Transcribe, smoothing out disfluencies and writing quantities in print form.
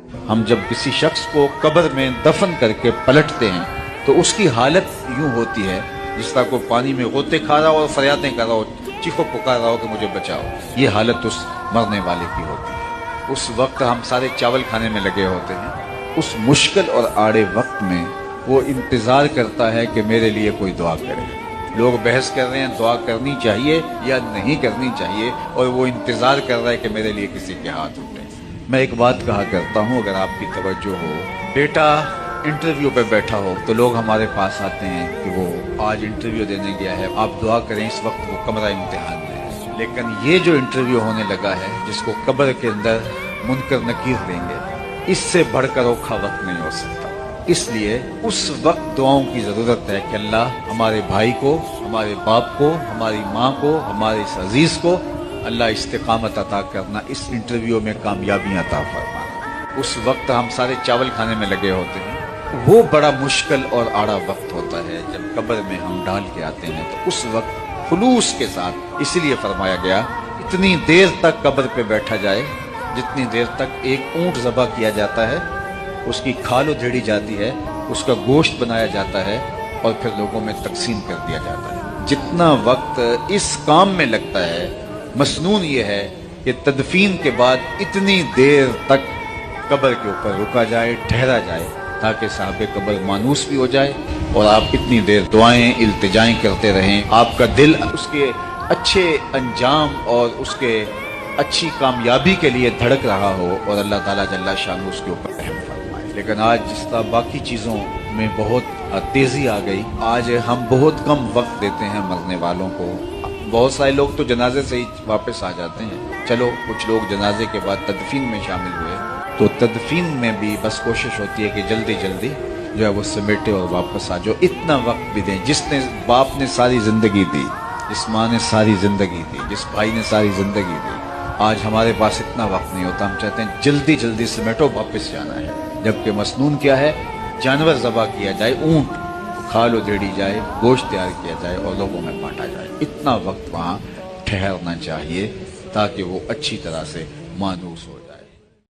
ہم جب کسی شخص کو قبر میں دفن کر کے پلٹتے ہیں تو اس کی حالت یوں ہوتی ہے جس طرح کو پانی میں غوطے کھا رہا ہو اور فریادیں کر رہا ہو، چیخو پکار رہا ہو کہ مجھے بچاؤ۔ یہ حالت اس مرنے والے کی ہوتی ہے۔ اس وقت ہم سارے چاول کھانے میں لگے ہوتے ہیں۔ اس مشکل اور آڑے وقت میں وہ انتظار کرتا ہے کہ میرے لیے کوئی دعا کرے۔ لوگ بحث کر رہے ہیں دعا کرنی چاہیے یا نہیں کرنی چاہیے، اور وہ انتظار کر رہا ہے کہ میرے لیے کسی کے ہاتھ اٹھے۔ میں ایک بات کہا کرتا ہوں، اگر آپ کی توجہ ہو، بیٹا انٹرویو پہ بیٹھا ہو تو لوگ ہمارے پاس آتے ہیں کہ وہ آج انٹرویو دینے گیا ہے، آپ دعا کریں، اس وقت وہ کمرہ امتحان میں ہے۔ لیکن یہ جو انٹرویو ہونے لگا ہے، جس کو قبر کے اندر منکر نکیر دیں گے، اس سے بڑھ کر اوکھا وقت نہیں ہو سکتا۔ اس لیے اس وقت دعاؤں کی ضرورت ہے کہ اللہ ہمارے بھائی کو، ہمارے باپ کو، ہماری ماں کو، ہمارے اس عزیز کو اللہ استقامت عطا کرنا، اس انٹرویو میں کامیابی عطا فرمانا۔ اس وقت ہم سارے چاول کھانے میں لگے ہوتے ہیں۔ وہ بڑا مشکل اور آڑا وقت ہوتا ہے جب قبر میں ہم ڈال کے آتے ہیں، تو اس وقت خلوص کے ساتھ، اسی لیے فرمایا گیا اتنی دیر تک قبر پہ بیٹھا جائے جتنی دیر تک ایک اونٹ ذبح کیا جاتا ہے، اس کی کھال ادھیڑی جاتی ہے، اس کا گوشت بنایا جاتا ہے اور پھر لوگوں میں تقسیم کر دیا جاتا ہے۔ جتنا وقت اس کام میں لگتا ہے، مسنون یہ ہے کہ تدفین کے بعد اتنی دیر تک قبر کے اوپر رکا جائے، ٹھہرا جائے، تاکہ صاحب قبر مانوس بھی ہو جائے اور آپ اتنی دیر دعائیں التجائیں کرتے رہیں، آپ کا دل اس کے اچھے انجام اور اس کے اچھی کامیابی کے لیے دھڑک رہا ہو، اور اللہ تعالیٰ جل شانہ اس کے اوپر رحم فرمائے۔ لیکن آج جس طرح باقی چیزوں میں بہت تیزی آ گئی، آج ہم بہت کم وقت دیتے ہیں مرنے والوں کو۔ بہت سارے لوگ تو جنازے سے ہی واپس آ جاتے ہیں، چلو کچھ لوگ جنازے کے بعد تدفین میں شامل ہوئے، تو تدفین میں بھی بس کوشش ہوتی ہے کہ جلدی جلدی جو ہے وہ سمیٹے اور واپس آ جاؤ۔ اتنا وقت بھی دیں، جس نے باپ نے ساری زندگی دی، جس ماں نے ساری زندگی دی، جس بھائی نے ساری زندگی دی، آج ہمارے پاس اتنا وقت نہیں ہوتا۔ ہم چاہتے ہیں جلدی جلدی سمیٹو، واپس جانا ہے، جبکہ مسنون کیا ہے؟ جانور ذبح کیا جائے، اونٹ، کھال ادھیڑی جائے، گوشت تیار کیا جائے اور لوگوں میں بانٹا جائے۔ اتنا وقت وہاں ٹھہرنا چاہیے تاکہ وہ اچھی طرح سے مانوس ہو جائے۔